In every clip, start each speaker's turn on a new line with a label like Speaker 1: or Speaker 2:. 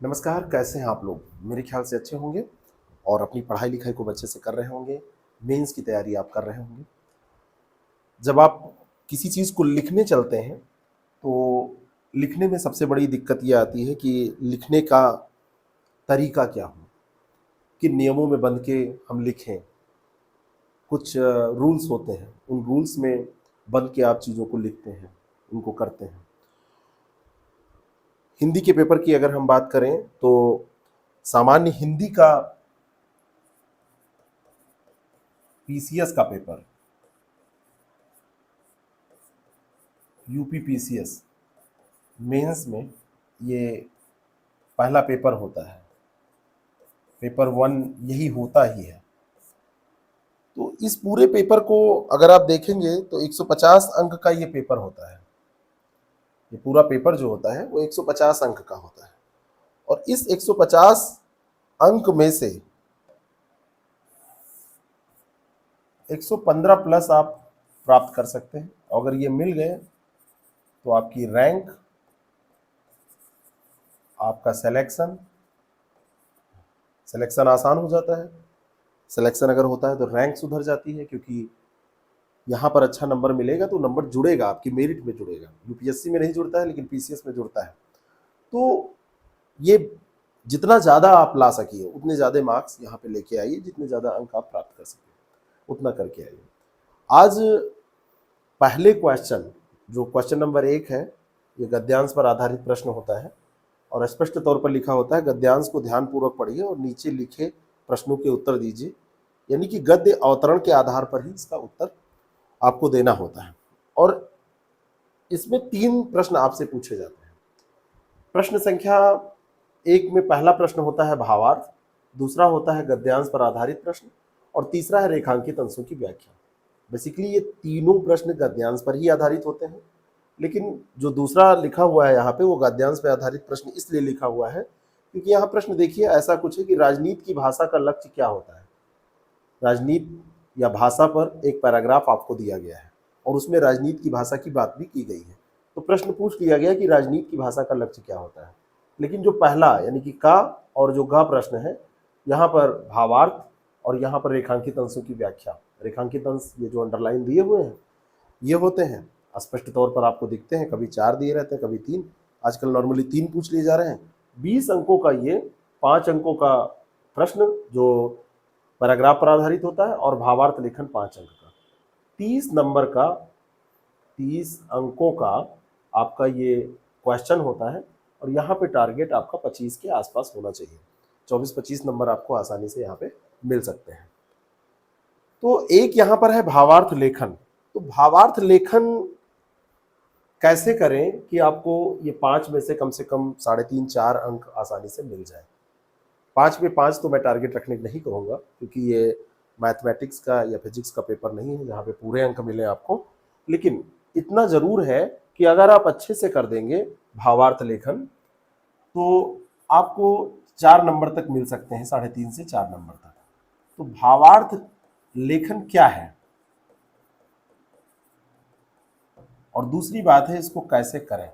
Speaker 1: नमस्कार, कैसे हैं आप लोग? मेरे ख्याल से अच्छे होंगे और अपनी पढ़ाई लिखाई को अच्छे से कर रहे होंगे। मेंस की तैयारी आप कर रहे होंगे। जब आप किसी चीज़ को लिखने चलते हैं तो लिखने में सबसे बड़ी दिक्कत ये आती है कि लिखने का तरीका क्या हो, किन नियमों में बंध के हम लिखें। कुछ रूल्स होते हैं, उन रूल्स में बंध के आप चीज़ों को लिखते हैं, उनको करते हैं। हिंदी के पेपर की अगर हम बात करें तो सामान्य हिंदी का पीसीएस का पेपर, यूपी पीसीएस मेंस में ये पहला पेपर होता है। पेपर 1 यही होता ही है। तो इस पूरे पेपर को अगर आप देखेंगे तो 150 अंक का ये पेपर होता है। ये पूरा पेपर जो होता है वो 150 अंक का होता है और इस 150 अंक में से 115 प्लस आप प्राप्त कर सकते हैं। अगर ये मिल गए तो आपकी रैंक, आपका सिलेक्शन आसान हो जाता है। सिलेक्शन अगर होता है तो रैंक सुधर जाती है, क्योंकि यहाँ पर अच्छा नंबर मिलेगा तो नंबर जुड़ेगा, आपकी मेरिट में जुड़ेगा। यूपीएससी में नहीं जुड़ता है लेकिन पीसीएस में जुड़ता है। तो ये जितना ज़्यादा आप ला सकिए उतने ज़्यादा मार्क्स यहाँ पे लेके आइए, जितने ज़्यादा अंक आप प्राप्त कर सकें उतना करके आइए। आज पहले क्वेश्चन, जो क्वेश्चन नंबर 1 है, ये गद्यांश पर आधारित प्रश्न होता है और स्पष्ट तौर पर लिखा होता है गद्यांश को ध्यानपूर्वक पढ़िए और नीचे लिखे प्रश्नों के उत्तर दीजिए। यानी कि गद्य अवतरण के आधार पर ही इसका उत्तर आपको देना होता है। और इसमें 3 प्रश्न आपसे पूछे जाते हैं। प्रश्न संख्या 1 में पहला प्रश्न होता है भावार्थ, दूसरा होता है गद्यांश पर आधारित प्रश्न और तीसरा है रेखांकित अंशों की व्याख्या। बेसिकली ये तीनों प्रश्न गद्यांश पर ही आधारित होते हैं, लेकिन जो दूसरा लिखा हुआ है यहाँ पे वो गद्यांश पर आधारित प्रश्न इसलिए लिखा हुआ है क्योंकि यहाँ प्रश्न देखिए ऐसा कुछ है कि राजनीति की भाषा का लक्ष्य क्या होता है। राजनीति या भाषा पर एक पैराग्राफ आपको दिया गया है और उसमें राजनीति की भाषा की बात भी की गई है। तो प्रश्न पूछ लिया गया कि राजनीति की भाषा का लक्ष्य क्या होता है। लेकिन जो पहला यानी कि का और जो ग प्रश्न है, यहाँ पर भावार्थ और यहाँ पर रेखांकित अंशों की व्याख्या। रेखांकित अंश ये जो अंडरलाइन दिए हुए हैं ये होते हैं, स्पष्ट तौर पर आपको दिखते हैं, कभी 4 दिए रहते हैं, कभी 3। आजकल नॉर्मली 3 पूछ लिए जा रहे हैं। 20 अंकों का ये 5 अंकों का प्रश्न जो पैराग्राफ पर आधारित होता है और भावार्थ लेखन 5 अंक का। 30 नंबर का 30 अंकों का आपका ये क्वेश्चन होता है और यहाँ पे टारगेट आपका 25 के आसपास होना चाहिए। 24-25 नंबर आपको आसानी से यहाँ पे मिल सकते हैं। तो एक यहाँ पर है भावार्थ लेखन। तो भावार्थ लेखन कैसे करें कि आपको ये 5 में से कम 3.5-4 अंक आसानी से मिल जाए। 5 में 5 तो मैं टारगेट रखने नहीं कहूँगा, क्योंकि ये मैथमेटिक्स का या फिजिक्स का पेपर नहीं है जहाँ पे पूरे अंक मिले आपको। लेकिन इतना ज़रूर है कि अगर आप अच्छे से कर देंगे भावार्थ लेखन तो आपको 4 नंबर तक मिल सकते हैं, 3.5 से 4 नंबर तक। तो भावार्थ लेखन क्या है और दूसरी बात है इसको कैसे करें।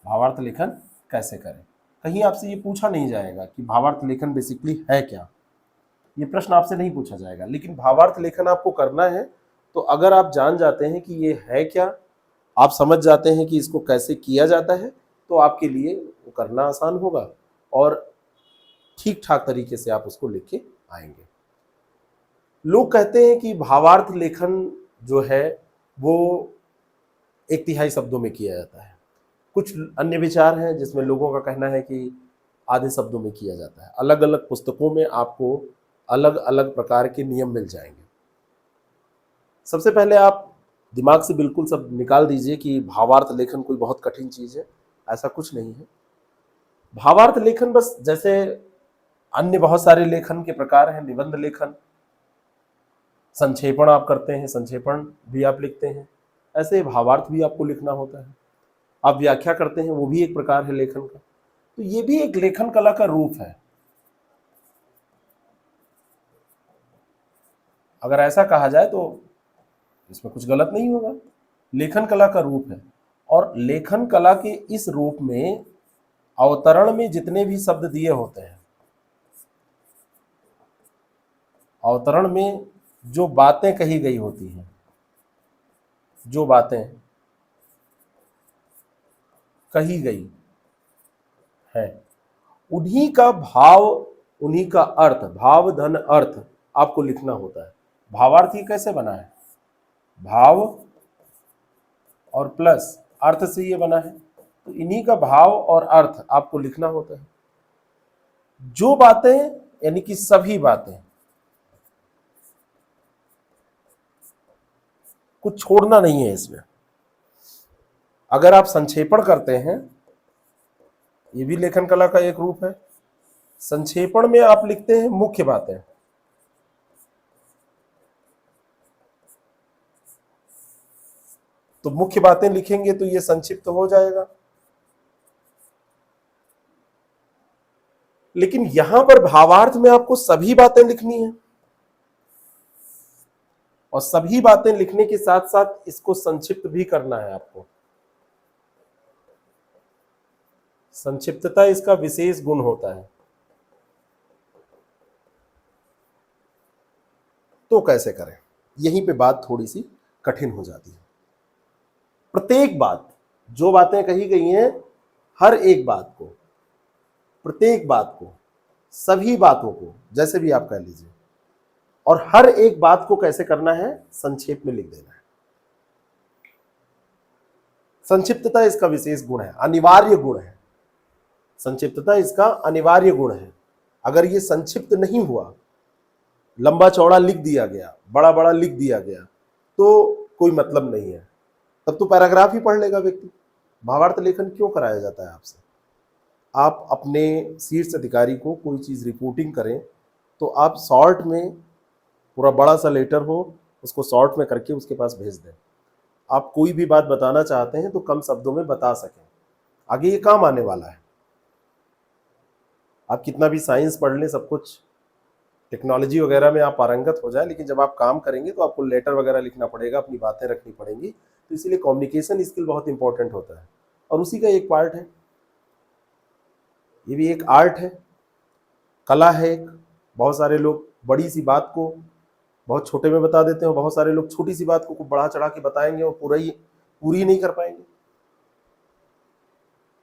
Speaker 1: भावार्थ लेखन कैसे करें, कहीं आपसे ये पूछा नहीं जाएगा कि भावार्थ लेखन बेसिकली है क्या। ये प्रश्न आपसे नहीं पूछा जाएगा, लेकिन भावार्थ लेखन आपको करना है। तो अगर आप जान जाते हैं कि ये है क्या, आप समझ जाते हैं कि इसको कैसे किया जाता है, तो आपके लिए वो करना आसान होगा और ठीक ठाक तरीके से आप उसको लिख के आएंगे। लोग कहते हैं कि भावार्थ लेखन जो है वो 1/3 शब्दों में किया जाता है। कुछ अन्य विचार हैं जिसमें लोगों का कहना है कि आधे शब्दों में किया जाता है। अलग अलग पुस्तकों में आपको अलग अलग प्रकार के नियम मिल जाएंगे। सबसे पहले आप दिमाग से बिल्कुल सब निकाल दीजिए कि भावार्थ लेखन कोई बहुत कठिन चीज़ है, ऐसा कुछ नहीं है। भावार्थ लेखन बस जैसे अन्य बहुत सारे लेखन के प्रकार हैं, निबंध लेखन, संक्षेपण आप करते हैं, संक्षेपण भी आप लिखते हैं, ऐसे भावार्थ भी आपको लिखना होता है। आप व्याख्या करते हैं, वो भी एक प्रकार है लेखन का। तो ये भी एक लेखन कला का रूप है। अगर ऐसा कहा जाए तो इसमें कुछ गलत नहीं होगा, लेखन कला का रूप है। और लेखन कला के इस रूप में अवतरण में जितने भी शब्द दिए होते हैं, अवतरण में जो बातें कही गई होती हैं, जो बातें कही गई है, उन्हीं का भाव, उन्हीं का अर्थ, भाव धन अर्थ आपको लिखना होता है। भावार्थ ये कैसे बना है? भाव और प्लस अर्थ से ये बना है, तो इन्हीं का भाव और अर्थ आपको लिखना होता है। जो बातें यानी कि सभी बातें, कुछ छोड़ना नहीं है इसमें। अगर आप संक्षेपण करते हैं, ये भी लेखन कला का एक रूप है। संक्षेपण में आप लिखते हैं मुख्य बातें, तो मुख्य बातें लिखेंगे तो ये संक्षिप्त हो जाएगा। लेकिन यहां पर भावार्थ में आपको सभी बातें लिखनी है, और सभी बातें लिखने के साथ साथ इसको संक्षिप्त भी करना है आपको। संक्षिप्तता इसका विशेष गुण होता है। तो कैसे करें, यहीं पे बात थोड़ी सी कठिन हो जाती है। प्रत्येक बात, जो बातें कही गई हैं, हर एक बात को, प्रत्येक बात को, सभी बातों को, जैसे भी आप कह लीजिए, और हर एक बात को कैसे करना है? संक्षेप में लिख देना है। संक्षिप्तता इसका विशेष गुण है, अनिवार्य गुण है। संक्षिप्तता इसका अनिवार्य गुण है। अगर ये संक्षिप्त नहीं हुआ, लंबा चौड़ा लिख दिया गया, बड़ा बड़ा लिख दिया गया, तो कोई मतलब नहीं है, तब तो पैराग्राफ ही पढ़ लेगा व्यक्ति। भावार्थ लेखन क्यों कराया जाता है आपसे? आप अपने शीर्ष अधिकारी को कोई चीज़ रिपोर्टिंग करें तो आप शॉर्ट में, पूरा बड़ा सा लेटर हो, उसको शॉर्ट में करके उसके पास भेज दें। आप कोई भी बात बताना चाहते हैं तो कम शब्दों में बता सकें, आगे ये काम आने वाला है। आप कितना भी साइंस पढ़ लें, सब कुछ टेक्नोलॉजी वगैरह में आप पारंगत हो जाए, लेकिन जब आप काम करेंगे तो आपको लेटर वगैरह लिखना पड़ेगा, अपनी बातें रखनी पड़ेंगी। तो इसीलिए कम्युनिकेशन स्किल बहुत इंपॉर्टेंट होता है, और उसी का एक पार्ट है। ये भी एक आर्ट है, कला है एक। बहुत सारे लोग बड़ी सी बात को बहुत छोटे में बता देते हैं, बहुत सारे लोग छोटी सी बात को बढ़ा चढ़ा के बताएंगे और पूरी नहीं कर पाएंगे।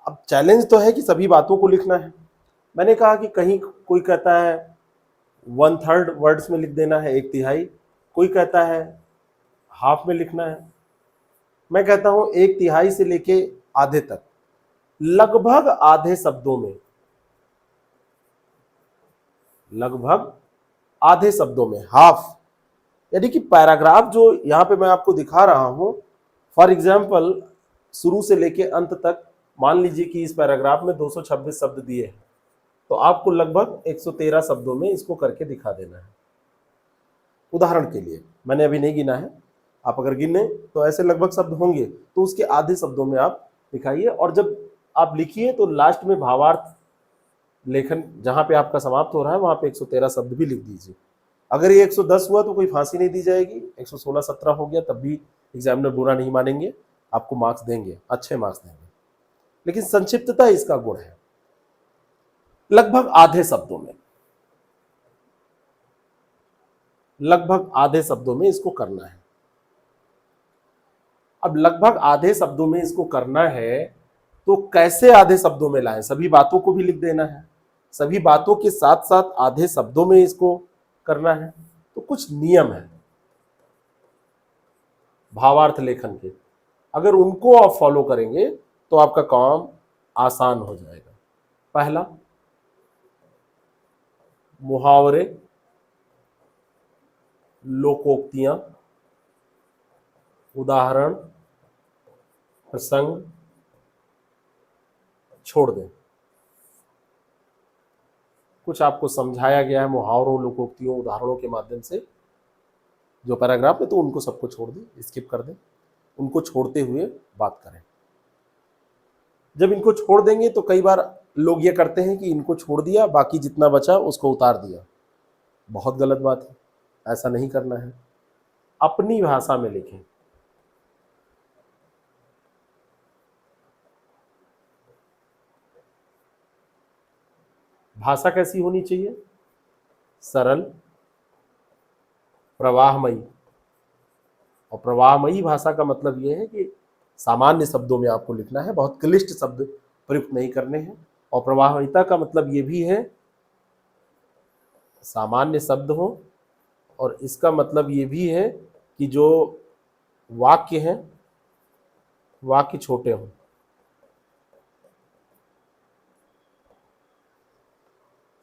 Speaker 1: अब चैलेंज तो है कि सभी बातों को लिखना है। मैंने कहा कि कहीं कोई कहता है 1/3 वर्ड्स में लिख देना है, 1/3। कोई कहता है हाफ में लिखना है। मैं कहता हूं 1/3 से लेके आधे तक, लगभग आधे शब्दों में, लगभग आधे शब्दों में, हाफ, यानी कि पैराग्राफ जो यहां पे मैं आपको दिखा रहा हूं, फॉर एग्जाम्पल शुरू से लेके अंत तक, मान लीजिए कि इस पैराग्राफ में 226 शब्द दिए हैं, तो आपको लगभग 113 शब्दों में इसको करके दिखा देना है। उदाहरण के लिए मैंने अभी नहीं गिना है, आप अगर गिने तो ऐसे लगभग शब्द होंगे, तो उसके आधे शब्दों में आप दिखाइए। और जब आप लिखिए तो लास्ट में भावार्थ लेखन जहां पे आपका समाप्त हो रहा है वहां पे 113 शब्द भी लिख दीजिए। अगर ये 110 हुआ तो कोई फांसी नहीं दी जाएगी, 116-17 हो गया तब भी एग्जामिनर बुरा नहीं मानेंगे, आपको मार्क्स देंगे, अच्छे मार्क्स देंगे। लेकिन संक्षिप्तता इसका गुण है, लगभग आधे शब्दों में, लगभग आधे शब्दों में इसको करना है। अब लगभग आधे शब्दों में इसको करना है तो कैसे आधे शब्दों में लाएं? सभी बातों को भी लिख देना है, सभी बातों के साथ साथ आधे शब्दों में इसको करना है। तो कुछ नियम है भावार्थ लेखन के, अगर उनको आप फॉलो करेंगे तो आपका काम आसान हो जाएगा। पहला, मुहावरे, लोकोक्तियां, उदाहरण, प्रसंग छोड़ दें। कुछ आपको समझाया गया है मुहावरों, लोकोक्तियों, उदाहरणों के माध्यम से जो पैराग्राफ है, तो उनको सबको छोड़ दें, स्किप कर दें, उनको छोड़ते हुए बात करें। जब इनको छोड़ देंगे तो कई बार लोग ये करते हैं कि इनको छोड़ दिया, बाकी जितना बचा उसको उतार दिया। बहुत गलत बात है, ऐसा नहीं करना है। अपनी भाषा में लिखें। भाषा कैसी होनी चाहिए? सरल, प्रवाहमयी। और प्रवाहमयी भाषा का मतलब ये है कि सामान्य शब्दों में आपको लिखना है, बहुत क्लिष्ट शब्द प्रयुक्त नहीं करने हैं। और प्रवाहमयीता का मतलब ये भी है सामान्य शब्द हो, और इसका मतलब ये भी है कि जो वाक्य हैं वाक्य छोटे हों।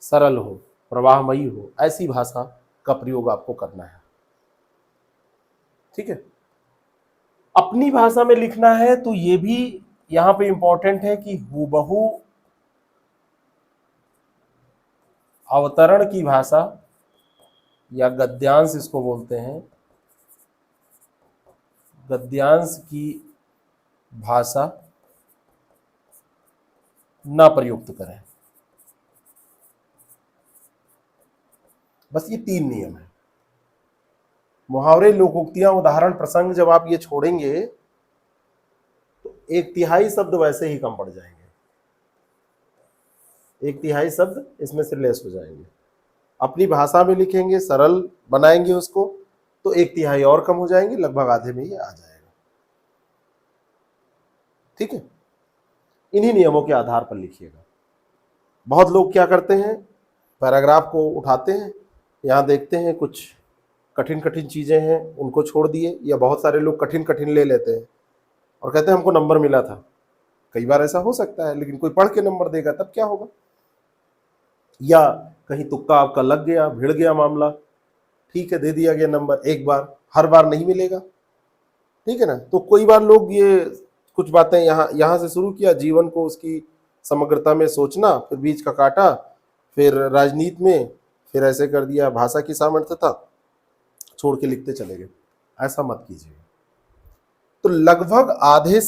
Speaker 1: सरल हो, प्रवाहमयी हो, ऐसी भाषा का प्रयोग आपको करना है। ठीक है। अपनी भाषा में लिखना है तो ये भी यहां पे इंपॉर्टेंट है कि हूबहू अवतरण की भाषा या गद्यांश इसको बोलते हैं, गद्यांश की भाषा ना प्रयुक्त करें। बस ये 3 नियम है। मुहावरे, लोकोक्तियां, उदाहरण, प्रसंग जब आप ये छोड़ेंगे तो 1/3 शब्द वैसे ही कम पड़ जाएंगे, 1/3 शब्द इसमें से लेस हो जाएंगे। अपनी भाषा में लिखेंगे, सरल बनाएंगे उसको, तो 1/3 और कम हो जाएंगे, लगभग आधे में ये आ जाएगा। ठीक है। इन्हीं नियमों के आधार पर लिखिएगा। बहुत लोग क्या करते हैं, पैराग्राफ को उठाते हैं, यहाँ देखते हैं कुछ कठिन कठिन चीज़ें हैं, उनको छोड़ दिए, या बहुत सारे लोग कठिन कठिन ले लेते हैं और कहते हैं हमको नंबर मिला था। कई बार ऐसा हो सकता है, लेकिन कोई पढ़ के नंबर देगा तब क्या होगा? या कहीं तुक्का आपका लग गया, भिड़ गया मामला, ठीक है, दे दिया गया नंबर एक बार, हर बार नहीं मिलेगा। ठीक है ना। तो कोई बार लोग ये कुछ बातें यहाँ से शुरू किया, जीवन को उसकी समग्रता में सोचना, फिर बीच का काटा, फिर राजनीति में, फिर ऐसे कर दिया, भाषा की सामर्थ्यता छोड़ के लिखते चले गए। ऐसा मत कीजिए। तो लगभग आधे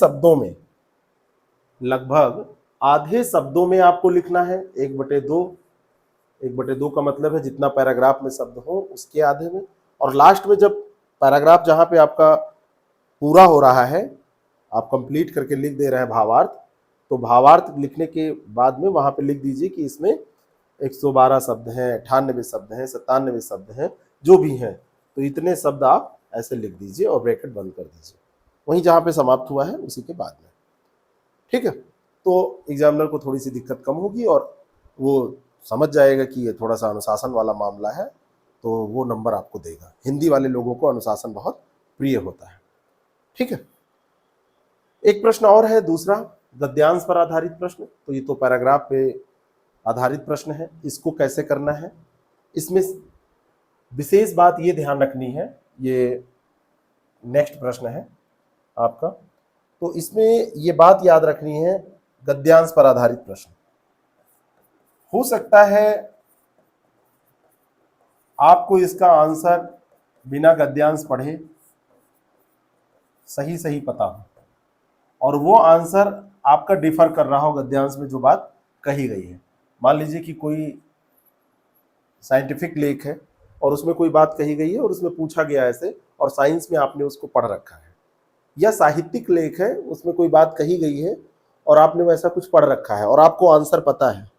Speaker 1: शब्दों में आपको लिखना है, 1/2। 1/2 का मतलब है जितना पैराग्राफ में शब्द हो उसके आधे में। और लास्ट में जब पैराग्राफ जहां पे आपका पूरा हो रहा है, आप कंप्लीट करके लिख दे रहे हैं भावार्थ, तो भावार्थ लिखने के बाद में वहां पे लिख दीजिए कि इसमें 112 शब्द हैं, 98 शब्द हैं, 97 शब्द हैं, जो भी हैं, तो इतने शब्द आप ऐसे लिख दीजिए और ब्रैकेट बंद कर दीजिए वहीं जहां पे समाप्त हुआ है उसी के बाद में। ठीक है। तो एग्जामिनर को थोड़ी सी दिक्कत कम होगी और वो समझ जाएगा कि ये थोड़ा सा अनुशासन वाला मामला है, तो वो नंबर आपको देगा। हिंदी वाले लोगों को अनुशासन बहुत प्रिय होता है। ठीक है। एक प्रश्न और है, दूसरा गद्यांश पर आधारित प्रश्न। तो ये तो पैराग्राफ पे आधारित प्रश्न है, इसको कैसे करना है, इसमें विशेष बात ये ध्यान रखनी है, ये नेक्स्ट प्रश्न है आपका, तो इसमें ये बात याद रखनी है, गद्यांश पर आधारित प्रश्न हो सकता है आपको इसका आंसर बिना गद्यांश पढ़े सही पता हो, और वो आंसर आपका डिफर कर रहा हो गद्यांश में जो बात कही गई है। मान लीजिए कि कोई साइंटिफिक लेख है और उसमें कोई बात कही गई है और उसमें पूछा गया ऐसे, और साइंस में आपने उसको पढ़ रखा है, या साहित्यिक लेख है उसमें कोई बात कही गई है और आपने वैसा कुछ पढ़ रखा है और आपको आंसर पता है,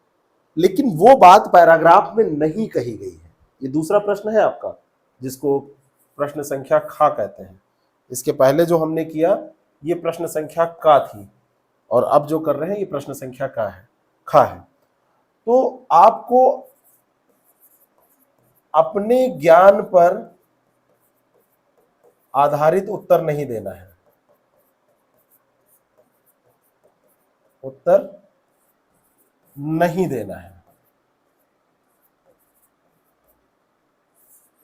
Speaker 1: लेकिन वो बात पैराग्राफ में नहीं कही गई है। ये दूसरा प्रश्न है आपका, जिसको प्रश्न संख्या ख कहते हैं। इसके पहले जो हमने किया ये प्रश्न संख्या क थी, और अब जो कर रहे हैं ये प्रश्न संख्या ख है। तो आपको अपने ज्ञान पर आधारित उत्तर नहीं देना है, उत्तर नहीं देना है,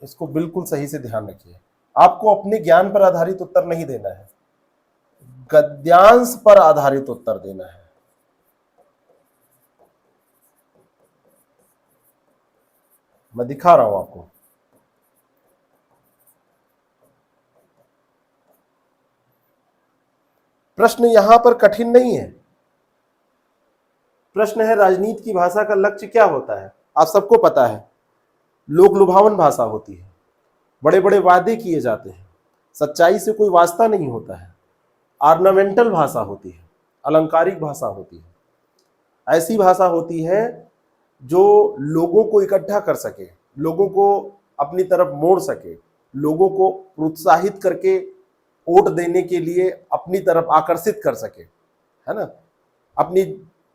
Speaker 1: इसको बिल्कुल सही से ध्यान रखिए। आपको अपने ज्ञान पर आधारित उत्तर नहीं देना है, गद्यांश पर आधारित उत्तर देना है। मैं दिखा रहा हूं आपको, प्रश्न यहां पर कठिन नहीं है। प्रश्न है राजनीति की भाषा का लक्ष्य क्या होता है। आप सबको पता है, लोक लुभावन भाषा होती है, बड़े बड़े वादे किए जाते हैं, सच्चाई से कोई वास्ता नहीं होता है, ऑर्नामेंटल भाषा होती है, अलंकारिक भाषा होती है, ऐसी भाषा होती है जो लोगों को इकट्ठा कर सके, लोगों को अपनी तरफ मोड़ सके, लोगों को प्रोत्साहित करके वोट देने के लिए अपनी तरफ आकर्षित कर सके, है ना, अपनी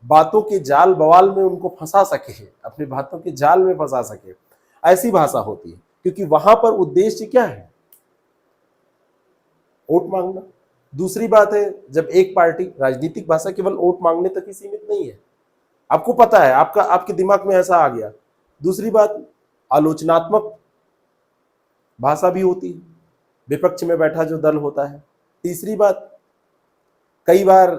Speaker 1: बातों के जाल बवाल में उनको फंसा सके, अपनी बातों के जाल में फंसा सके, ऐसी भाषा होती है। क्योंकि वहां पर उद्देश्य क्या है? वोट मांगना। दूसरी बात है, जब एक पार्टी, राजनीतिक भाषा केवल वोट मांगने तक ही सीमित नहीं है, आपको पता है, आपके दिमाग में ऐसा आ गया। दूसरी बात, आलोचनात्मक भाषा भी होती है, विपक्ष में बैठा जो दल होता है। तीसरी बात, कई बार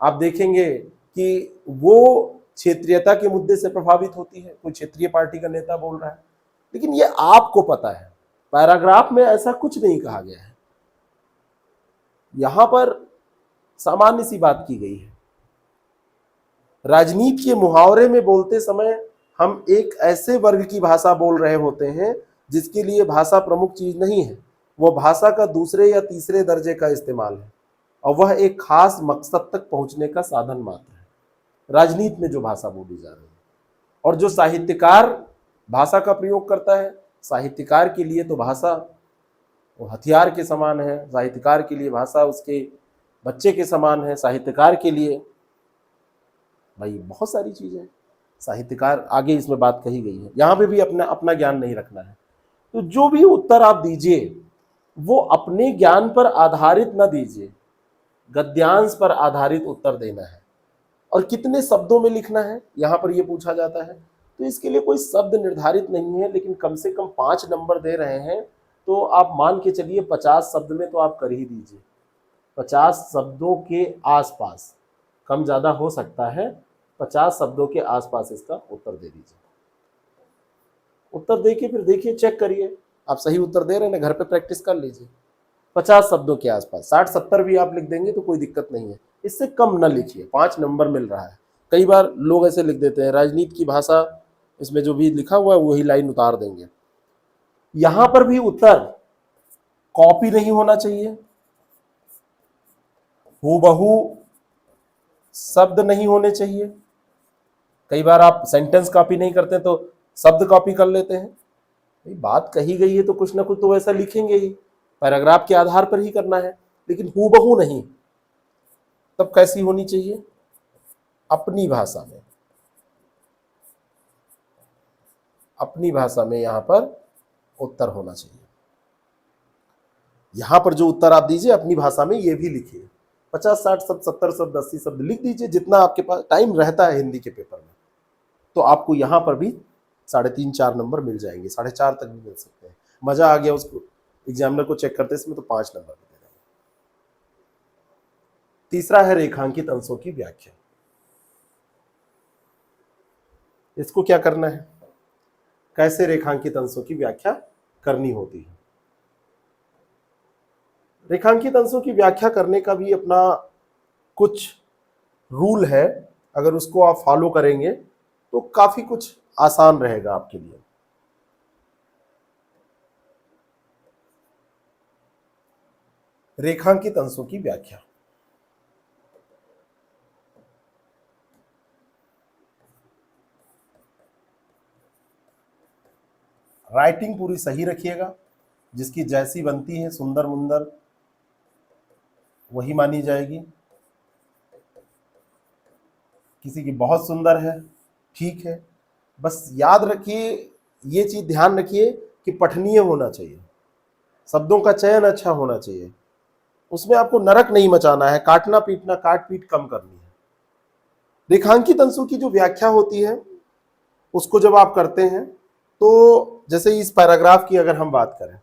Speaker 1: आप देखेंगे कि वो क्षेत्रीयता के मुद्दे से प्रभावित होती है, कोई क्षेत्रीय पार्टी का नेता बोल रहा है, लेकिन ये आपको पता है, पैराग्राफ में ऐसा कुछ नहीं कहा गया है। यहां पर सामान्य सी बात की गई है। राजनीति के मुहावरे में बोलते समय हम एक ऐसे वर्ग की भाषा बोल रहे होते हैं जिसके लिए भाषा प्रमुख चीज नहीं है, वो भाषा का दूसरे या तीसरे दर्जे का इस्तेमाल है, और वह एक खास मकसद तक पहुंचने का साधन मात्र है। राजनीति में जो भाषा बोली जा रही है, और जो साहित्यकार भाषा का प्रयोग करता है, साहित्यकार के लिए तो भाषा वो हथियार के समान है, साहित्यकार के लिए भाषा उसके बच्चे के समान है, साहित्यकार के लिए भाई बहुत सारी चीजें, साहित्यकार आगे इसमें बात कही गई है। यहाँ पे भी अपना ज्ञान नहीं रखना है। तो जो भी उत्तर आप दीजिए वो अपने ज्ञान पर आधारित न दीजिए, गद्यांश पर आधारित उत्तर देना है। और कितने शब्दों में लिखना है यहाँ पर ये पूछा जाता है, तो इसके लिए कोई शब्द निर्धारित नहीं है, लेकिन कम से कम 5 नंबर दे रहे हैं तो आप मान के चलिए 50 शब्द में तो आप कर ही दीजिए। 50 शब्दों के आसपास, कम ज़्यादा हो सकता है, 50 शब्दों के आसपास इसका उत्तर दे दीजिए। उत्तर देखिए, फिर देखिए, चेक करिए आप सही उत्तर दे रहे हैं ना, घर पे प्रैक्टिस कर लीजिए। 50 शब्दों के आसपास, 60-70 भी आप लिख देंगे तो कोई दिक्कत नहीं है, इससे कम न लिखिए, 5 नंबर मिल रहा है। कई बार लोग ऐसे लिख देते हैं, राजनीति की भाषा, इसमें जो भी लिखा हुआ है वही लाइन उतार देंगे। यहां पर भी उत्तर कॉपी नहीं होना चाहिए, हूबहू शब्द नहीं होने चाहिए। कई बार आप सेंटेंस कॉपी नहीं करते तो शब्द कॉपी कर लेते हैं। बात कही गई है तो कुछ ना कुछ तो वैसा लिखेंगे ही, पैराग्राफ के आधार पर ही करना है, लेकिन हूबहू नहीं। तब कैसी होनी चाहिए? अपनी भाषा में, अपनी भाषा में यहां पर उत्तर होना चाहिए। यहां पर जो उत्तर आप दीजिए अपनी भाषा में ये भी लिखिए। 50-60 शब्द, 70 शब्द, 80 शब्द लिख दीजिए, जितना आपके पास टाइम रहता है हिंदी के पेपर में, तो आपको यहां पर भी 3.5-4 नंबर मिल जाएंगे, 4.5 तक भी मिल सकते हैं। मजा आ गया उसको एग्जामिनर को चेक करते इसमें तो 5 नंबर मिल जाएंगे। तीसरा है रेखांकित अंशों की व्याख्या। इसको क्या करना है, कैसे रेखांकित अंशों की व्याख्या करनी होती है। रेखांकित अंशों की व्याख्या करने का भी अपना कुछ रूल है, अगर उसको आप फॉलो करेंगे तो काफी कुछ आसान रहेगा आपके लिए। रेखांकित अंशों की व्याख्या, राइटिंग पूरी सही रखिएगा, जिसकी जैसी बनती है सुंदर मुंदर वही मानी जाएगी। किसी की बहुत सुंदर है, ठीक है, बस याद रखिए, ये चीज ध्यान रखिए कि पठनीय होना चाहिए, शब्दों का चयन अच्छा होना चाहिए, उसमें आपको नरक नहीं मचाना है, काटना पीटना, काट पीट कम करनी है। रेखांकित अंशों की जो व्याख्या होती है उसको जब आप करते हैं तो जैसे इस पैराग्राफ की अगर हम बात करें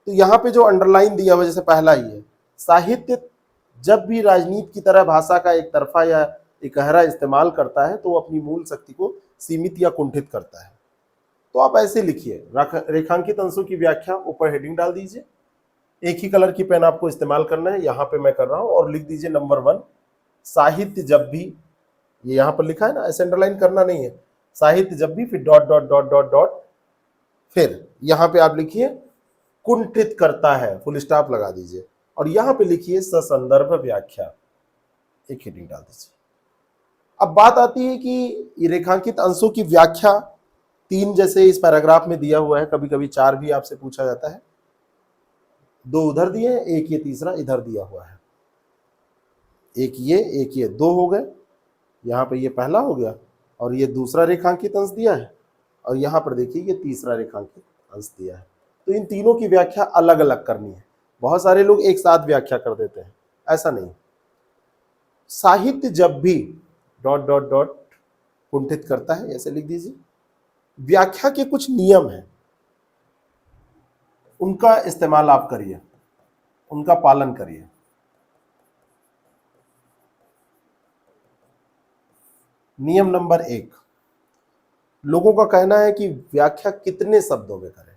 Speaker 1: तो यहाँ पे जो अंडरलाइन दिया हुआ जैसे पहला ही है, साहित्य जब भी राजनीति की तरह भाषा का एक तरफा या इकहरा इस्तेमाल करता है तो वो अपनी मूल शक्ति को सीमित या कुंठित करता है। तो आप ऐसे लिखिए, रेखांकित अंशों की व्याख्या, ऊपर हेडिंग डाल दीजिए, एक ही कलर की पेन आपको इस्तेमाल करना है, यहाँ पे मैं कर रहा हूँ, और लिख दीजिए नंबर 1, साहित्य जब भी, ये यहाँ पर लिखा है ना, ऐसे अंडरलाइन करना नहीं है, साहित्य जब भी, फिर dot dot dot dot dot, फिर यहाँ पे आप लिखिए कुंठित करता है, फुल स्टॉप लगा दीजिए, और यहाँ पे लिखिए ससंदर्भ व्याख्या, एक हेडिंग डाल दीजिए। अब बात आती है कि ये रेखांकित अंशों की व्याख्या 3 जैसे इस पैराग्राफ में दिया हुआ है, कभी कभी 4 भी आपसे पूछा जाता है। 2 उधर दिए हैं, एक ये तीसरा इधर दिया हुआ है, एक ये 2 हो गए, यहाँ पे ये पहला हो गया और ये दूसरा रेखांकित अंश दिया है, और यहाँ पर देखिए ये तीसरा रेखांकित अंश दिया है। तो इन तीनों की व्याख्या अलग अलग करनी है। बहुत सारे लोग एक साथ व्याख्या कर देते हैं, ऐसा नहीं। साहित्य जब भी ... कुंठित करता है, ऐसे लिख दीजिए। व्याख्या के कुछ नियम हैं, उनका इस्तेमाल आप करिए, उनका पालन करिए। नियम नंबर 1, लोगों का कहना है कि व्याख्या कितने शब्दों में करें,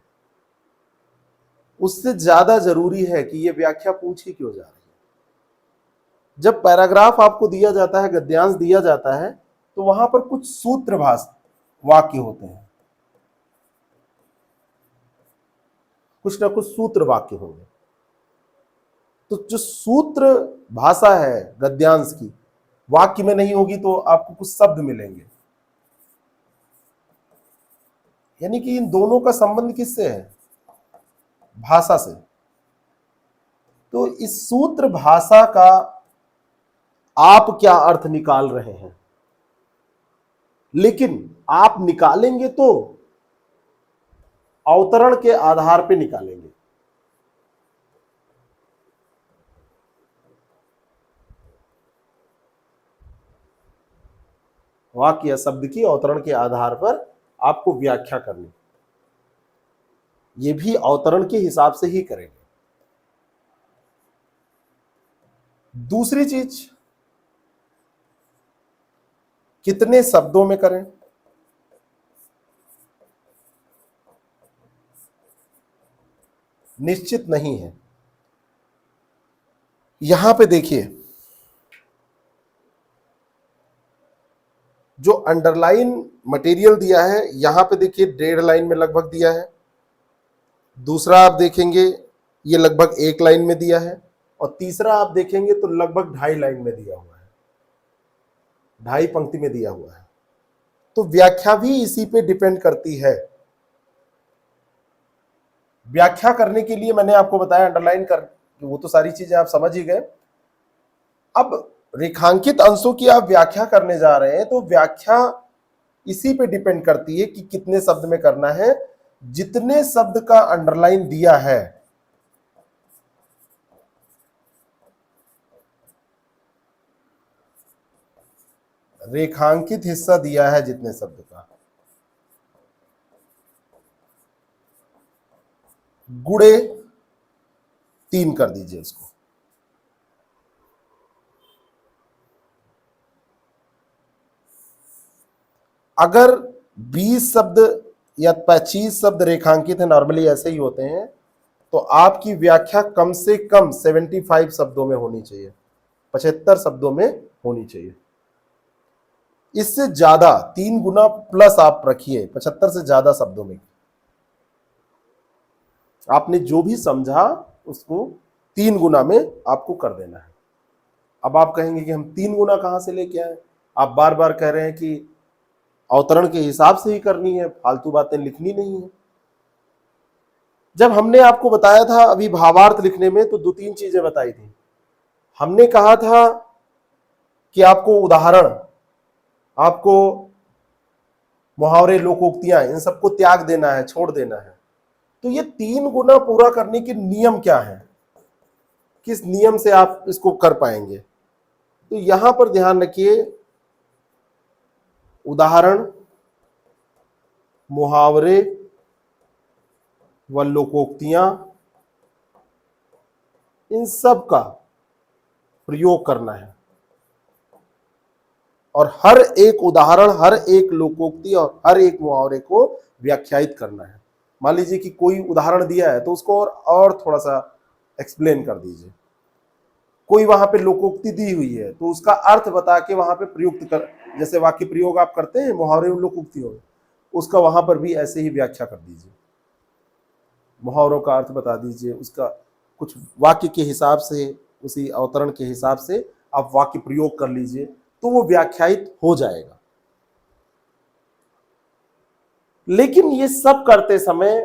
Speaker 1: उससे ज्यादा जरूरी है कि यह व्याख्या पूछी क्यों जा रही है। जब पैराग्राफ आपको दिया जाता है, गद्यांश दिया जाता है, तो वहां पर कुछ सूत्रभाष वाक्य होते हैं, कुछ ना कुछ सूत्र वाक्य होंगे। तो जो सूत्र भाषा है गद्यांश की, वाक्य में नहीं होगी तो आपको कुछ शब्द मिलेंगे। यानी कि इन दोनों का संबंध किससे है? भाषा से। तो इस सूत्र भाषा का आप क्या अर्थ निकाल रहे हैं, लेकिन आप निकालेंगे तो अवतरण के आधार पर निकालेंगे। वाक्य या शब्द की अवतरण के आधार पर आपको व्याख्या करनी, ये भी अवतरण के हिसाब से ही करेंगे। दूसरी चीज, कितने शब्दों में करें, निश्चित नहीं है। यहां पे देखिए, जो अंडरलाइन मटेरियल दिया है, यहां पे देखिए 1.5 लाइन में लगभग दिया है। दूसरा आप देखेंगे ये लगभग 1 लाइन में दिया है, और तीसरा आप देखेंगे तो लगभग 2.5 लाइन में दिया हुआ है, 2.5 पंक्ति में दिया हुआ है। तो व्याख्या भी इसी पे डिपेंड करती है। व्याख्या करने के लिए मैंने आपको बताया अंडरलाइन कर, वो तो सारी चीजें आप समझ ही गए। अब रेखांकित अंशों की आप व्याख्या करने जा रहे हैं, तो व्याख्या इसी पे डिपेंड करती है कि कितने शब्द में करना है। जितने शब्द का अंडरलाइन दिया है, रेखांकित हिस्सा दिया है जितने शब्द का, गुणे 3 कर दीजिए उसको। अगर 20 शब्द या 25 शब्द रेखांकित है, नॉर्मली ऐसे ही होते हैं, तो आपकी व्याख्या कम से कम 75 शब्दों में होनी चाहिए, 75 शब्दों में होनी चाहिए। इससे ज्यादा 3 गुना प्लस आप रखिए, 75 से ज्यादा शब्दों में। आपने जो भी समझा उसको 3 गुना में आपको कर देना है। अब आप कहेंगे कि हम 3 गुना कहां से लेके आए? आप बार बार कह रहे हैं कि अवतरण के हिसाब से ही करनी है, फालतू बातें लिखनी नहीं है। जब हमने आपको बताया था अभी भावार्थ लिखने में, तो 2-3 चीजें बताई थी। हमने कहा था कि आपको उदाहरण, आपको मुहावरे, लोकोक्तियां, इन सबको त्याग देना है, छोड़ देना है। तो ये 3 गुना पूरा करने के नियम क्या है, किस नियम से आप इसको कर पाएंगे? तो यहां पर ध्यान रखिए, उदाहरण, मुहावरे व लोकोक्तियां, इन सब का प्रयोग करना है, और हर एक उदाहरण, हर एक लोकोक्ति और हर एक मुहावरे को व्याख्यायित करना है। मान लीजिए कि कोई उदाहरण दिया है, तो उसको और थोड़ा सा एक्सप्लेन कर दीजिए। कोई वहां पे लोकोक्ति दी हुई है, तो उसका अर्थ बता के वहां पे प्रयुक्त कर, जैसे वाक्य प्रयोग आप करते हैं मुहावरे और लोकोक्तियों में, उसका वहां पर भी ऐसे ही व्याख्या कर दीजिए। मुहावरों का अर्थ बता दीजिए, उसका कुछ वाक्य के हिसाब से, उसी अवतरण के हिसाब से आप वाक्य प्रयोग कर लीजिए। तो वो व्याख्यायित हो जाएगा। लेकिन ये सब करते समय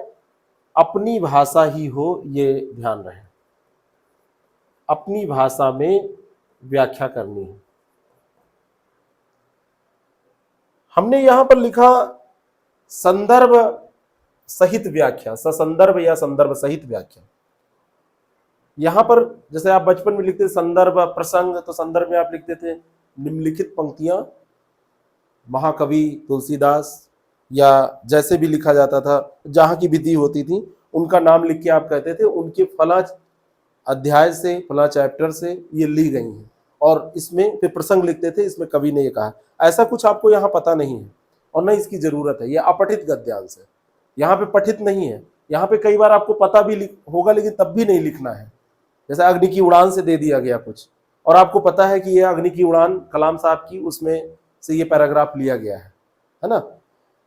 Speaker 1: अपनी भाषा ही हो, ये ध्यान रहे। अपनी भाषा में व्याख्या करनी है। हमने यहां पर लिखा संदर्भ सहित व्याख्या, ससंदर्भ या संदर्भ सहित व्याख्या। यहां पर जैसे आप बचपन में लिखते थे संदर्भ प्रसंग, तो संदर्भ में आप लिखते थे निम्नलिखित पंक्तियां महाकवि तुलसीदास, या जैसे भी लिखा जाता था, जहां की विधि होती थी उनका नाम लिख के आप कहते थे उनके फला अध्याय से, फला चैप्टर से ये ली गई हैं, और इसमें फिर प्रसंग लिखते थे, इसमें कवि ने ये कहा। ऐसा कुछ आपको यहाँ पता नहीं है और न इसकी जरूरत है। ये अपठित गद्यांश है, यहाँ पे पठित नहीं है। यहाँ पे कई बार आपको पता भी होगा लेकिन तब भी नहीं लिखना है। जैसे अग्नि की उड़ान से दे दिया गया कुछ, और आपको पता है कि ये अग्नि की उड़ान कलाम साहब की, उसमें से ये पैराग्राफ लिया गया है ना।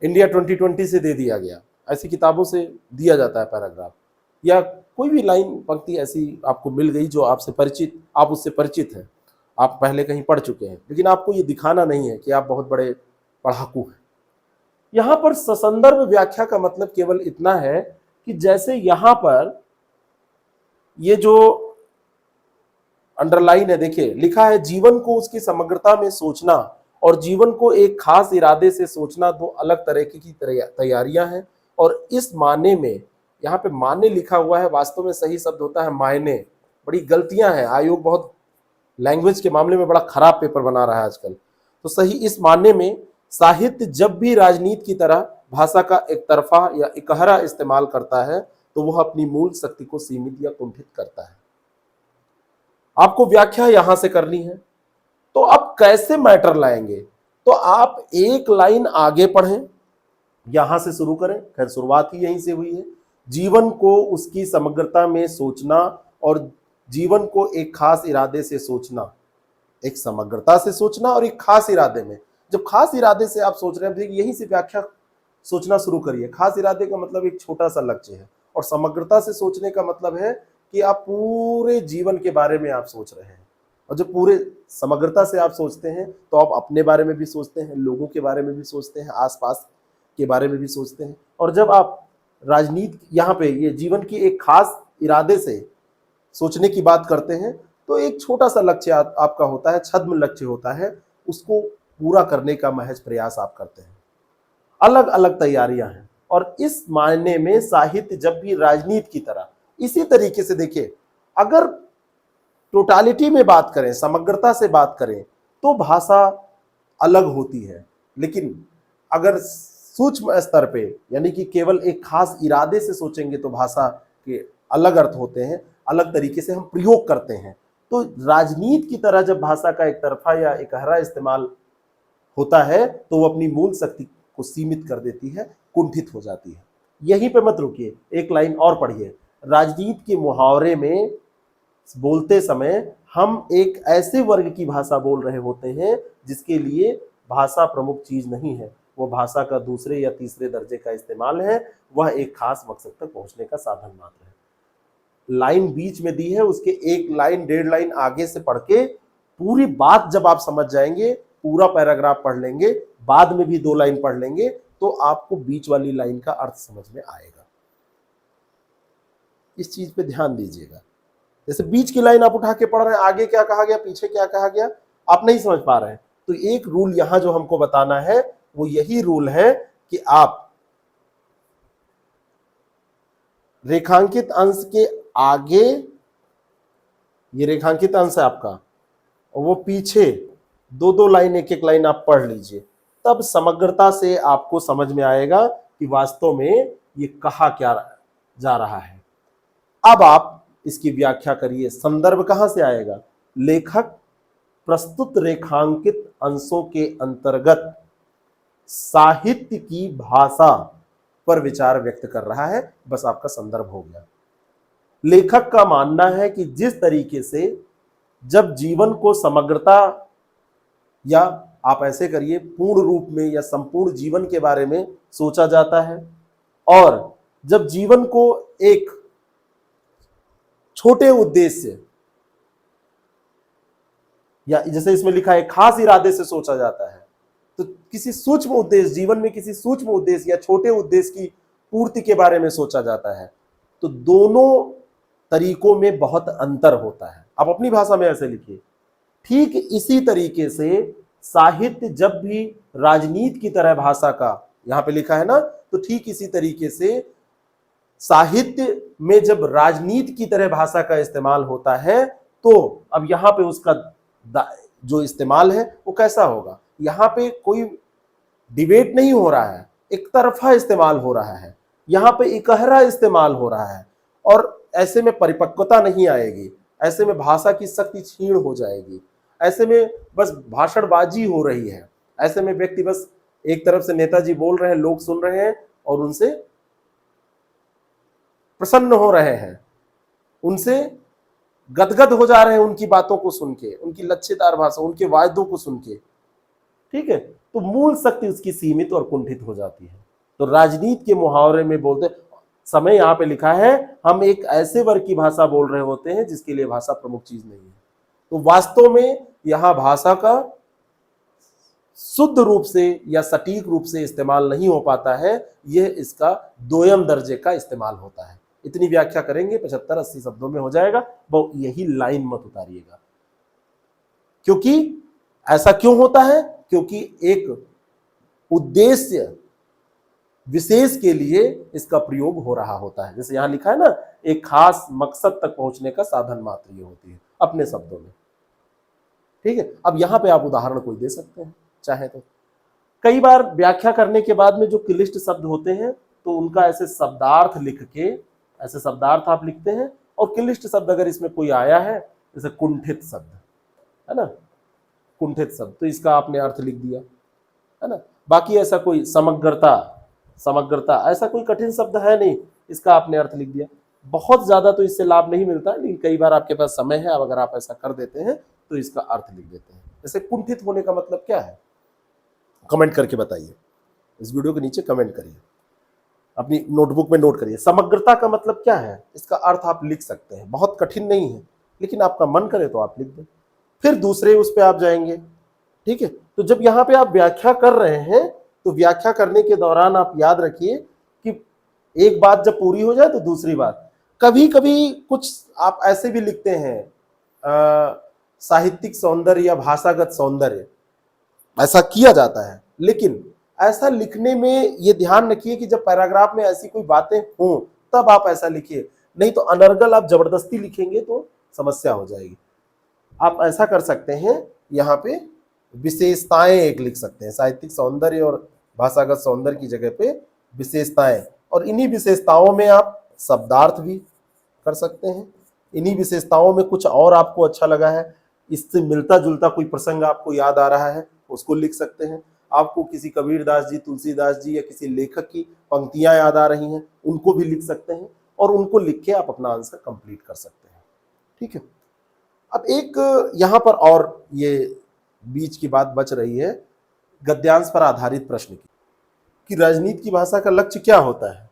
Speaker 1: इंडिया 2020 से दे दिया गया, ऐसी किताबों से दिया जाता है पैराग्राफ, या कोई भी लाइन पंक्ति ऐसी आपको मिल गई जो आपसे परिचित, आप उससे परिचित हैं, आप पहले कहीं पढ़ चुके हैं, लेकिन आपको ये दिखाना नहीं है कि आप बहुत बड़े पढ़ाकू हैं। यहां पर ससंदर्भ व्याख्या का मतलब केवल इतना है कि जैसे यहां पर ये जो अंडरलाइन है, देखिए लिखा है जीवन को उसकी समग्रता में सोचना और जीवन को एक खास इरादे से सोचना दो अलग तरह की तैयारियां हैं। और इस माने में, यहाँ पे माने लिखा हुआ है, वास्तव में सही शब्द होता है मायने। बड़ी गलतियां हैं, आयोग बहुत लैंग्वेज के मामले में बड़ा खराब पेपर बना रहा है आजकल। तो सही इस मानने में, साहित्य जब भी राजनीति की तरह भाषा का एक तरफा या इकहरा इस्तेमाल करता है तो वह अपनी मूल शक्ति को सीमित या कुंठित करता है। आपको व्याख्या यहां से करनी है, तो आप कैसे मैटर लाएंगे? तो आप एक लाइन आगे पढ़ें, यहां से शुरू करें, खैर शुरुआत ही यहीं से हुई है। जीवन को उसकी समग्रता में सोचना और जीवन को एक खास इरादे से सोचना, एक समग्रता से सोचना और एक खास इरादे में। जब खास इरादे से आप सोच रहे हैं, यहीं से व्याख्या सोचना शुरू करिए। खास इरादे का मतलब एक छोटा सा लक्ष्य है, और समग्रता से सोचने का मतलब है कि आप पूरे जीवन के बारे में आप सोच रहे हैं। और जब पूरे समग्रता से आप सोचते हैं तो आप अपने बारे में भी सोचते हैं, लोगों के बारे में भी सोचते हैं, आसपास के बारे में भी सोचते हैं। और जब आप राजनीति, यहाँ पे ये जीवन की एक खास इरादे से सोचने की बात करते हैं, तो एक छोटा सा लक्ष्य आपका होता है, छद्म लक्ष्य होता है, उसको पूरा करने का महज प्रयास आप करते हैं। अलग अलग तैयारियां हैं, और इस मायने में साहित्य जब भी राजनीति की तरह, इसी तरीके से देखिए, अगर टोटालिटी में बात करें, समग्रता से बात करें, तो भाषा अलग होती है। लेकिन अगर सूक्ष्म स्तर पे, यानी कि केवल एक खास इरादे से सोचेंगे, तो भाषा के अलग अर्थ होते हैं, अलग तरीके से हम प्रयोग करते हैं। तो राजनीति की तरह जब भाषा का एक तरफा या इकहरा इस्तेमाल होता है तो वो अपनी मूल शक्ति को सीमित कर देती है, कुंठित हो जाती है। यहीं पे मत रुकिए, एक लाइन और पढ़िए। राजनीति के मुहावरे में बोलते समय हम एक ऐसे वर्ग की भाषा बोल रहे होते हैं जिसके लिए भाषा प्रमुख चीज नहीं है, वो भाषा का दूसरे या तीसरे दर्जे का इस्तेमाल है, वह एक खास मकसद तक पहुंचने का साधन मात्र है। लाइन बीच में दी है, उसके एक लाइन डेढ़ लाइन आगे से पढ़ के पूरी बात जब आप समझ जाएंगे, पूरा पैराग्राफ पढ़ लेंगे, बाद में भी 2 लाइन पढ़ लेंगे, तो आपको बीच वाली लाइन का अर्थ समझ में आएगा। इस चीज पे ध्यान दीजिएगा। जैसे बीच की लाइन आप उठा के पढ़ रहे हैं, आगे क्या कहा गया, पीछे क्या कहा गया, आप नहीं समझ पा रहे हैं, तो एक रूल यहां जो हमको बताना है वो यही रूल है कि आप रेखांकित अंश के आगे, ये रेखांकित अंश है आपका, और वो पीछे 2-2 लाइन, एक एक लाइन आप पढ़ लीजिए, तब समग्रता से आपको समझ में आएगा कि वास्तव में ये कहा क्या जा रहा है। अब आप इसकी व्याख्या करिए। संदर्भ कहां से आएगा? लेखक प्रस्तुत रेखांकित अंशों के अंतर्गत साहित्य की भाषा पर विचार व्यक्त कर रहा है, बस आपका संदर्भ हो गया। लेखक का मानना है कि जिस तरीके से जब जीवन को समग्रता, या आप ऐसे करिए पूर्ण रूप में या संपूर्ण जीवन के बारे में सोचा जाता है, और जब जीवन को एक छोटे उद्देश्य या जैसे इसमें लिखा है खास इरादे से सोचा जाता है, तो किसी सूक्ष्म उद्देश्य, जीवन में किसी सूक्ष्म उद्देश्य या छोटे उद्देश्य की पूर्ति के बारे में सोचा जाता है। तो दोनों तरीकों में बहुत अंतर होता है। आप अपनी भाषा में ऐसे लिखिए। ठीक इसी तरीके से साहित्य जब भी राजनीति की तरह भाषा का, यहां पे लिखा है ना, तो ठीक इसी तरीके से साहित्य में जब राजनीति की तरह भाषा का इस्तेमाल होता है, तो अब यहां पे उसका जो इस्तेमाल है वो कैसा होगा। यहां पे कोई डिबेट नहीं हो रहा है, एक तरफा इस्तेमाल हो रहा है, यहां पे इकहरा इस्तेमाल हो रहा है, और ऐसे में परिपक्वता नहीं आएगी, ऐसे में भाषा की शक्ति क्षीण हो जाएगी, ऐसे में बस भाषणबाजी हो रही है, ऐसे में व्यक्ति बस एक तरफ से नेताजी बोल रहे हैं, लोग सुन रहे हैं और उनसे प्रसन्न हो रहे हैं, उनसे गदगद हो जा रहे हैं उनकी बातों को सुन के, उनकी लच्छेदार भाषा, उनके वायदों को सुन के। ठीक है, तो मूल शक्ति उसकी सीमित और कुंठित हो जाती है। तो राजनीति के मुहावरे में बोलते समय यहां पे लिखा है, हम एक ऐसे वर्ग की भाषा बोल रहे होते हैं जिसके लिए भाषा प्रमुख चीज नहीं है। तो वास्तव में यहां भाषा का शुद्ध रूप से या सटीक रूप से इस्तेमाल नहीं हो पाता है, यह इसका दोयम दर्जे का इस्तेमाल होता है। इतनी व्याख्या करेंगे, 75-80 शब्दों में हो जाएगा, वो यही लाइन मत उतारिएगा। क्योंकि ऐसा क्यों होता है? क्योंकि एक उद्देश्य विशेष के लिए इसका प्रयोग हो रहा होता है। जैसे यहां लिखा है ना, एक खास मकसद तक पहुंचने का साधन मात्र ये होती है, अपने शब्दों में। ठीक है, अब यहां पे आप उदाहरण कोई दे सकते हैं चाहे तो। कई बार व्याख्या करने के बाद में जो क्लिष्ट शब्द होते हैं, तो उनका ऐसे शब्दार्थ लिख के, ऐसे शब्दार्थ आप लिखते हैं, और क्लिष्ट शब्द अगर इसमें कोई आया है, जैसे कुंठित शब्द है ना, कुंठित शब्द, तो इसका आपने अर्थ लिख दिया, है ना। बाकी ऐसा कोई समग्रता, समग्रता ऐसा कोई कठिन शब्द है नहीं, इसका आपने अर्थ लिख दिया। बहुत ज्यादा तो इससे लाभ नहीं मिलता है, लेकिन कई बार आपके पास समय है, अब अगर आप ऐसा कर देते हैं तो इसका अर्थ लिख देते हैं। जैसे कुंठित होने का मतलब क्या है, कमेंट करके बताइए, इस वीडियो के नीचे कमेंट करिए, अपनी नोटबुक में नोट करिए। समग्रता का मतलब क्या है, इसका अर्थ आप लिख सकते हैं, बहुत कठिन नहीं है, लेकिन आपका मन करे तो आप लिख दें, फिर दूसरे उस पे आप जाएंगे। ठीक है, तो जब यहाँ पे आप व्याख्या कर रहे हैं, तो व्याख्या करने के दौरान आप याद रखिए कि एक बात जब पूरी हो जाए तो दूसरी बात। कभी कभी कुछ आप ऐसे भी लिखते हैं, साहित्यिक सौंदर्य या भाषागत सौंदर्य, ऐसा किया जाता है, लेकिन ऐसा लिखने में ये ध्यान रखिए कि जब पैराग्राफ में ऐसी कोई बातें हों तब आप ऐसा लिखिए, नहीं तो अनर्गल आप जबरदस्ती लिखेंगे तो समस्या हो जाएगी। आप ऐसा कर सकते हैं, यहाँ पे विशेषताएं एक लिख सकते हैं, साहित्यिक सौंदर्य और भाषागत सौंदर्य की जगह पे विशेषताएं, और इन्हीं विशेषताओं में आप शब्दार्थ भी कर सकते हैं। इन्हीं विशेषताओं में कुछ और आपको अच्छा लगा है, इससे मिलता जुलता कोई प्रसंग आपको याद आ रहा है, उसको लिख सकते हैं। आपको किसी कबीरदास जी, तुलसीदास जी या किसी लेखक की पंक्तियां याद आ रही हैं, उनको भी लिख सकते हैं, और उनको लिख के आप अपना आंसर कंप्लीट कर सकते हैं। ठीक है, अब एक यहाँ पर और ये बीच की बात बच रही है, गद्यांश पर आधारित प्रश्न की, कि राजनीति की भाषा का लक्ष्य क्या होता है।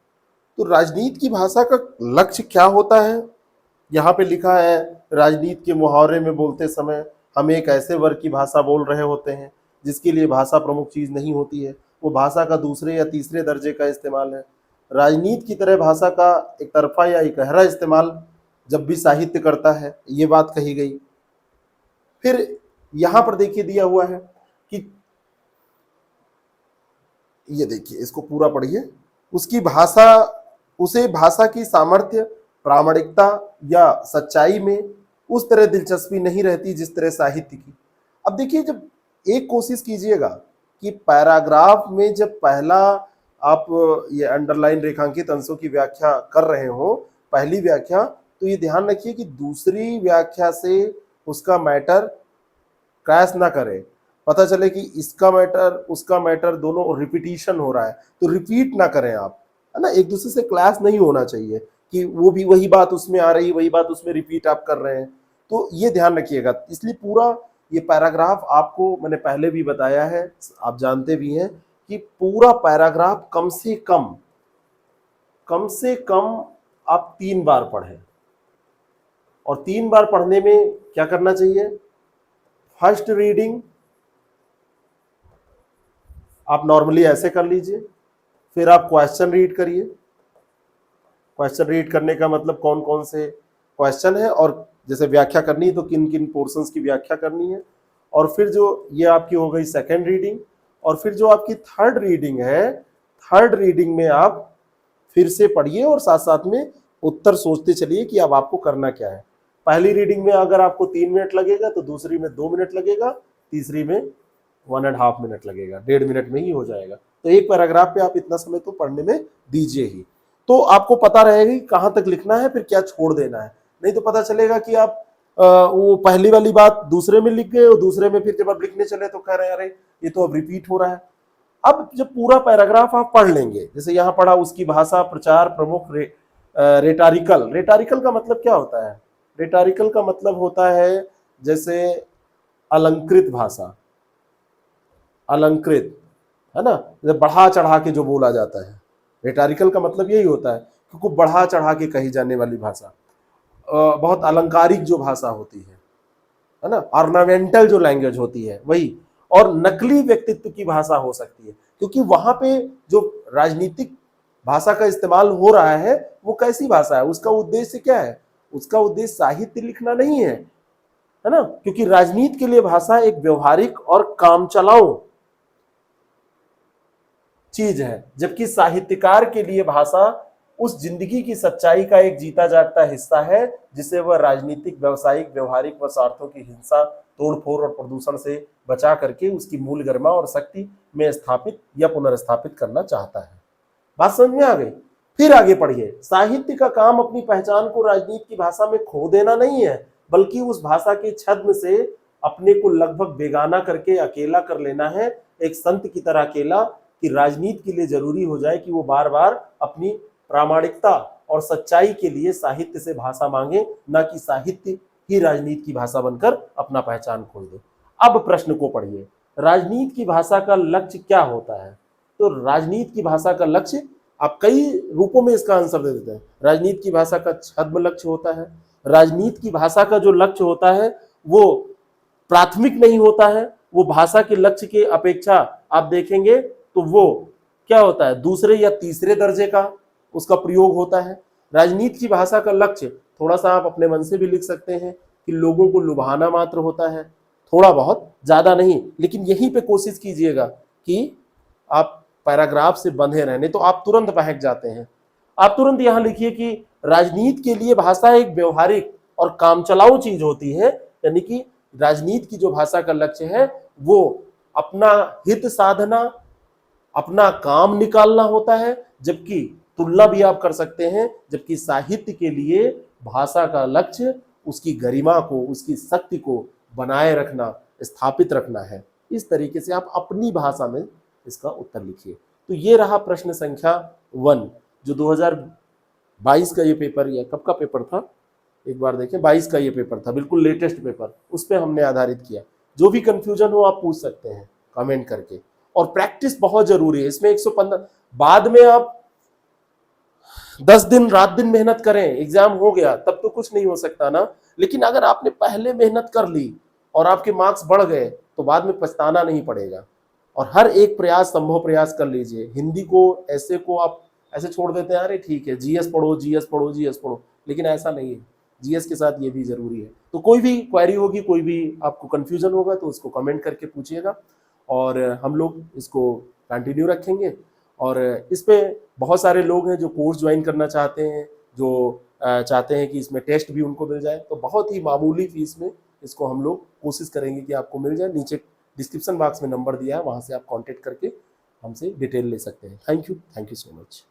Speaker 1: तो राजनीति की भाषा का लक्ष्य क्या होता है, यहाँ पे लिखा है, राजनीति के मुहावरे में बोलते समय हम एक ऐसे वर्ग की भाषा बोल रहे होते हैं जिसके लिए भाषा प्रमुख चीज नहीं होती है, वो भाषा का दूसरे या तीसरे दर्जे का इस्तेमाल है। राजनीति की तरह भाषा का एक तरफा या इकहरा इस्तेमाल जब भी साहित्य करता है, ये बात कही गई। फिर यहां पर देखिए दिया हुआ है कि ये देखिए, इसको पूरा पढ़िए, उसकी भाषा, उसे भाषा की सामर्थ्य, प्रामाणिकता या सच्चाई में उस तरह दिलचस्पी नहीं रहती जिस तरह साहित्य की। अब देखिए, जब एक कोशिश कीजिएगा कि पैराग्राफ में जब पहला आप ये अंडरलाइन रेखांकित अंशों की व्याख्या कर रहे हो, पहली व्याख्या, तो ये ध्यान रखिए कि दूसरी व्याख्या से उसका मैटर क्रैश ना करे, पता चले कि इसका मैटर उसका मैटर दोनों रिपीटिशन हो रहा है, तो रिपीट ना करें आप, है ना। एक दूसरे से क्लैश नहीं होना चाहिए कि वो भी वही बात उसमें आ रही, वही बात उसमें रिपीट आप कर रहे हैं, तो ये ध्यान रखिएगा। इसलिए पूरा ये पैराग्राफ आपको मैंने पहले भी बताया है, आप जानते भी हैं कि पूरा पैराग्राफ कम से कम आप 3 बार पढ़ें, और 3 बार पढ़ने में क्या करना चाहिए, फर्स्ट रीडिंग आप नॉर्मली ऐसे कर लीजिए, फिर आप क्वेश्चन रीड करिए। क्वेश्चन रीड करने का मतलब कौन कौन से क्वेश्चन है और जैसे व्याख्या करनी है तो किन किन पोर्शंस की व्याख्या करनी है, और फिर जो ये आपकी हो गई सेकेंड रीडिंग, और फिर जो आपकी थर्ड रीडिंग है, थर्ड रीडिंग में आप फिर से पढ़िए और साथ साथ में उत्तर सोचते चलिए कि अब आपको करना क्या है। पहली रीडिंग में अगर आपको 3 मिनट लगेगा तो दूसरी में 2 मिनट लगेगा, तीसरी में 1.5 मिनट लगेगा, 1.5 मिनट में ही हो जाएगा। तो एक पैराग्राफ पे आप इतना समय तो पढ़ने में दीजिए ही, तो आपको पता रहेगा कि कहाँ तक लिखना है, फिर क्या छोड़ देना है। नहीं तो पता चलेगा कि आप वो पहली वाली बात दूसरे में लिख गए और दूसरे में फिर जब आप लिखने चले तो कह रहे हैं अरे ये तो अब रिपीट हो रहा है। अब जब पूरा पैराग्राफ आप पढ़ लेंगे, जैसे यहाँ पढ़ा उसकी भाषा, प्रचार, प्रमुख, रेटारिकल। रेटारिकल का मतलब क्या होता है? रेटारिकल का मतलब होता है जैसे अलंकृत भाषा, अलंकृत, है ना, जब बढ़ा चढ़ा के जो बोला जाता है। रेटारिकल का मतलब यही होता है कि खूब बढ़ा चढ़ा के कही जाने वाली भाषा, बहुत अलंकारिक जो भाषा होती है ना, ऑर्नामेंटल जो लैंग्वेज होती है वही, और नकली व्यक्तित्व की भाषा हो सकती है, क्योंकि वहां पे जो राजनीतिक भाषा का इस्तेमाल हो रहा है वो कैसी भाषा है, उसका उद्देश्य क्या है? उसका उद्देश्य साहित्य लिखना नहीं है ना, क्योंकि राजनीति के लिए भाषा एक व्यवहारिक और काम चलाऊ चीज है, जबकि साहित्यकार के लिए भाषा उस जिंदगी की सच्चाई का एक जीता जागता हिस्सा है जिसे वह राजनीतिक, व्यावसायिक, व्यवहारिक व स्वार्थों की हिंसा, तोड़फोड़ और प्रदूषण से बचा करके उसकी मूल गरिमा और शक्ति में स्थापित या पुनर्स्थापित करना चाहता है। बात समझ में आ गई? फिर आगे पढ़िए। साहित्य का काम अपनी पहचान को राजनीति की भाषा में खो देना नहीं है, बल्कि उस भाषा के छद्म से अपने को लगभग बेगाना करके अकेला कर लेना है, एक संत की तरह अकेला कि राजनीति के लिए जरूरी हो जाए कि वो बार बार अपनी प्रामाणिकता और सच्चाई के लिए साहित्य से भाषा मांगे, ना कि साहित्य ही राजनीति की भाषा बनकर अपना पहचान खोल दे। अब प्रश्न को पढ़िए, राजनीति की भाषा का लक्ष्य क्या होता है? तो राजनीति की भाषा का लक्ष्य, आप कई रूपों में इसका आंसर दे देते हैं। राजनीति की भाषा का छद्म लक्ष्य होता है, राजनीति की भाषा का जो लक्ष्य होता है वो प्राथमिक नहीं होता है, वो भाषा के लक्ष्य के अपेक्षा आप देखेंगे तो वो क्या होता है, दूसरे या तीसरे दर्जे का उसका प्रयोग होता है। राजनीति की भाषा का लक्ष्य, थोड़ा सा आप अपने मन से भी लिख सकते हैं कि लोगों को लुभाना मात्र होता है, थोड़ा बहुत, ज्यादा नहीं। लेकिन यहीं पे कोशिश कीजिएगा कि आप पैराग्राफ से बंधे रहने, तो आप तुरंत बहक जाते हैं। आप तुरंत यहां लिखिए कि राजनीति के लिए भाषा एक व्यवहारिक और कामचलाऊ चीज होती है, यानी कि राजनीति की जो भाषा का लक्ष्य है वो अपना हित साधना, अपना काम निकालना होता है, जबकि तुलना भी आप कर सकते हैं, जबकि साहित्य के लिए भाषा का लक्ष्य उसकी गरिमा को, उसकी शक्ति को बनाए रखना, स्थापित रखना है। इस तरीके से आप अपनी भाषा में इसका उत्तर लिखिए। तो ये रहा प्रश्न संख्या 1, जो 2022 का ये पेपर, या कब का पेपर था, एक बार देखें, 22 का ये पेपर था, बिल्कुल लेटेस्ट पेपर, उस पर हमने आधारित किया। जो भी कंफ्यूजन हो आप पूछ सकते हैं कमेंट करके, और प्रैक्टिस बहुत जरूरी है इसमें। 115 बाद में आप 10 दिन रात दिन मेहनत करें, एग्जाम हो गया तब तो कुछ नहीं हो सकता ना, लेकिन अगर आपने पहले मेहनत कर ली और आपके मार्क्स बढ़ गए तो बाद में पछताना नहीं पड़ेगा। और हर एक प्रयास, संभव प्रयास कर लीजिए। हिंदी को, ऐसे को आप ऐसे छोड़ देते हैं, अरे ठीक है जीएस पढ़ो, जीएस पढ़ो, जीएस पढ़ो, लेकिन ऐसा नहीं है, जीएस के साथ ये भी जरूरी है। तो कोई भी क्वेरी होगी, कोई भी आपको कंफ्यूजन होगा तो उसको कमेंट करके पूछिएगा, और हम लोग इसको कंटिन्यू रखेंगे। और इस पे बहुत सारे लोग हैं जो कोर्स ज्वाइन करना चाहते हैं, जो चाहते हैं कि इसमें टेस्ट भी उनको मिल जाए, तो बहुत ही मामूली फीस में इसको हम लोग कोशिश करेंगे कि आपको मिल जाए। नीचे डिस्क्रिप्शन बॉक्स में नंबर दिया है, वहाँ से आप कॉन्टेक्ट करके हमसे डिटेल ले सकते हैं। Thank you so much.